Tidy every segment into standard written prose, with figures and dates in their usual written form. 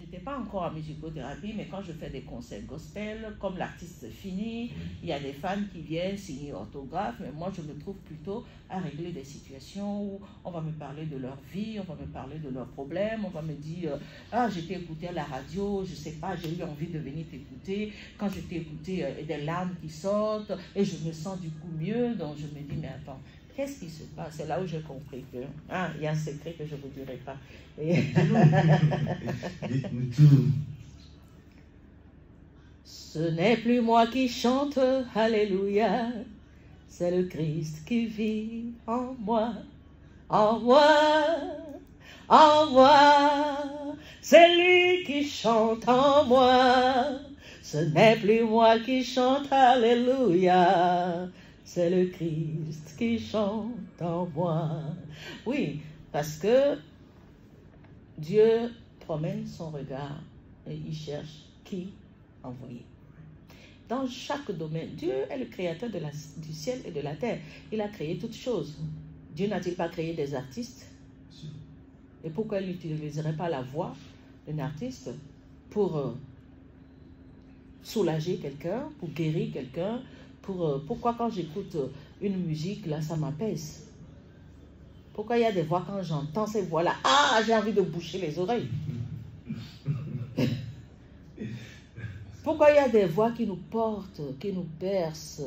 n'étais pas encore en musicothérapie, mais quand je fais des concerts gospel, comme l'artiste finit, il y a des fans qui viennent signer orthographe, mais moi je me trouve plutôt à régler des situations où on va me parler de leur vie, on va me parler de leurs problèmes, on va me dire « Ah, je t'ai écouté à la radio, je sais pas, j'ai eu envie de venir t'écouter. Quand je t'ai écouté, des larmes qui sortent et je me sens du coup mieux. » Donc je me dis « Mais attends, qu'est-ce qui se passe ?» C'est là où j'ai compris que il y a un secret que je ne vous dirai pas. Ce n'est plus moi qui chante, alléluia, c'est le Christ qui vit en moi, en moi, en moi. C'est lui qui chante en moi. Ce n'est plus moi qui chante, alléluia, c'est le Christ qui chante en moi. Oui, parce que Dieu promène son regard et il cherche qui envoyer. Dans chaque domaine, Dieu est le créateur du ciel et de la terre. Il a créé toutes choses. Dieu n'a-t-il pas créé des artistes? Et pourquoi il n'utiliserait pas la voix d'un artiste pour soulager quelqu'un, pour guérir quelqu'un? Pourquoi quand j'écoute une musique, là, ça m'apaise? Pourquoi il y a des voix, quand j'entends ces voix-là, j'ai envie de boucher les oreilles? Pourquoi il y a des voix qui nous portent, qui nous bercent?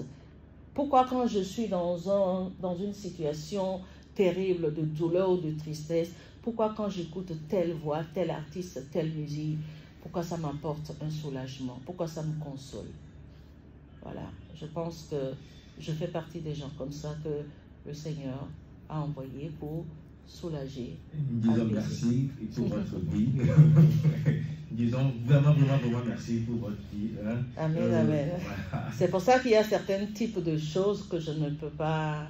Pourquoi quand je suis dans une situation terrible de douleur ou de tristesse, pourquoi quand j'écoute telle voix, tel artiste, telle musique, pourquoi ça m'apporte un soulagement? Pourquoi ça me console? Voilà, je pense que je fais partie des gens comme ça que le Seigneur a envoyé pour soulager. Disons merci pour votre vie. Disons vraiment merci pour votre vie. Hein? Amen, amen. Voilà. C'est pour ça qu'il y a certains types de choses que je ne peux pas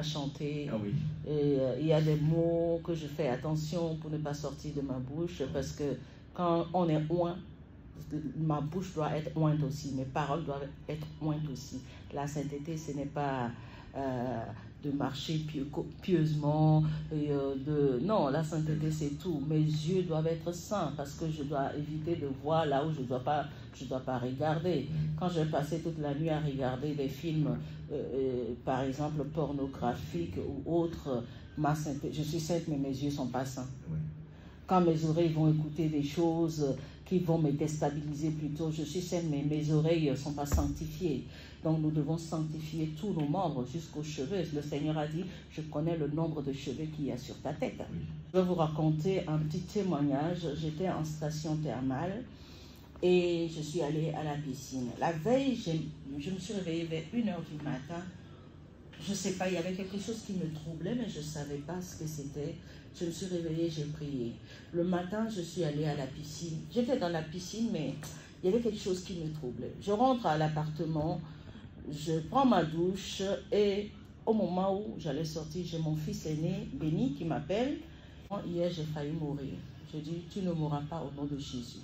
chanter. Ah oui. Et il y a des mots que je fais attention pour ne pas sortir de ma bouche, parce que quand on est oint, ma bouche doit être ointe aussi, mes paroles doivent être ointes aussi. La sainteté, ce n'est pas de marcher pieusement, non, la sainteté c'est tout. Mes yeux doivent être saints parce que je dois éviter de voir là où je dois pas regarder. Quand j'ai passé toute la nuit à regarder des films, par exemple pornographiques ou autres, je suis sainte mais mes yeux sont pas saints. Quand mes oreilles vont écouter des choses qui vont me déstabiliser plutôt, je suis sainte mais mes oreilles ne sont pas sanctifiées. Donc nous devons sanctifier tous nos membres jusqu'aux cheveux. Le Seigneur a dit, je connais le nombre de cheveux qu'il y a sur ta tête. Je vais vous raconter un petit témoignage. J'étais en station thermale et je suis allée à la piscine. La veille, je me suis réveillée vers 1h du matin. Je ne sais pas, il y avait quelque chose qui me troublait, mais je ne savais pas ce que c'était. Je me suis réveillée, j'ai prié. Le matin, je suis allée à la piscine. J'étais dans la piscine, mais il y avait quelque chose qui me troublait. Je rentre à l'appartement, je prends ma douche et au moment où j'allais sortir, j'ai mon fils aîné, Béni, qui m'appelle. Hier, j'ai failli mourir. Je dis, tu ne mourras pas au nom de Jésus.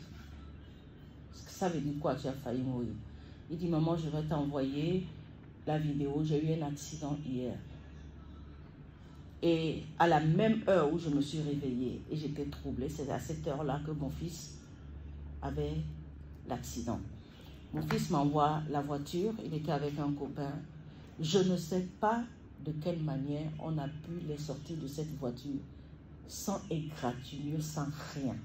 Ça veut dire quoi, tu as failli mourir? Il dit, maman, je vais t'envoyer la vidéo. J'ai eu un accident hier. Et à la même heure où je me suis réveillée et j'étais troublée, c'est à cette heure-là que mon fils avait l'accident. Mon fils m'envoie la voiture, il était avec un copain. Je ne sais pas de quelle manière on a pu les sortir de cette voiture sans égratignure, sans rien.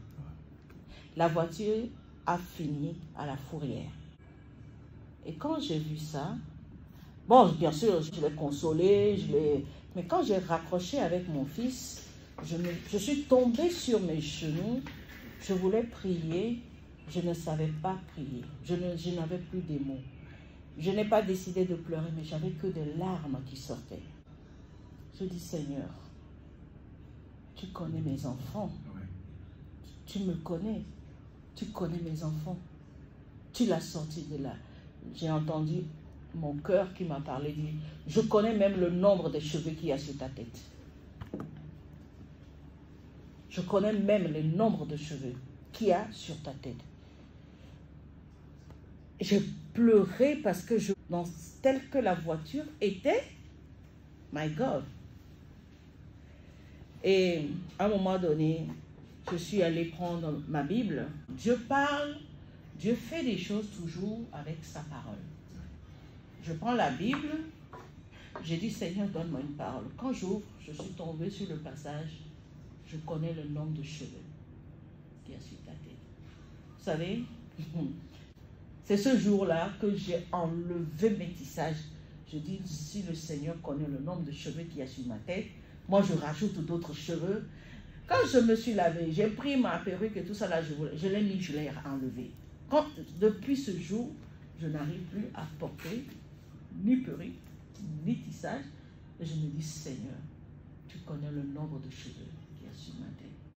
La voiture a fini à la fourrière. Et quand j'ai vu ça, bon, bien sûr, je l'ai consolé, mais quand j'ai raccroché avec mon fils, je suis tombée sur mes genoux, je voulais prier. Je ne savais pas prier. Je n'avais plus des mots. Je n'ai pas décidé de pleurer, mais j'avais que des larmes qui sortaient. Je dis, Seigneur, tu connais mes enfants. Tu me connais. Tu connais mes enfants. Tu l'as sorti de là. J'ai entendu mon cœur qui m'a parlé, dit, je connais même le nombre de cheveux qu'il y a sur ta tête. Je connais même le nombre de cheveux qu'il y a sur ta tête. J'ai pleuré parce que telle que la voiture était, my God. Et à un moment donné, je suis allée prendre ma Bible. Dieu parle, Dieu fait des choses toujours avec sa parole. Je prends la Bible, j'ai dit Seigneur, donne-moi une parole. Quand j'ouvre, je suis tombée sur le passage, je connais le nombre de cheveux qui a sur ta tête. Vous savez, c'est ce jour-là que j'ai enlevé mes tissages. Je dis, si le Seigneur connaît le nombre de cheveux qu'il y a sur ma tête, moi je rajoute d'autres cheveux. Quand je me suis lavée, j'ai pris ma perruque et tout ça là, je l'ai mis, je l'ai enlevé. Depuis ce jour, je n'arrive plus à porter ni perruque, ni tissage. Et je me dis, Seigneur, tu connais le nombre de cheveux qu'il y a sur ma tête.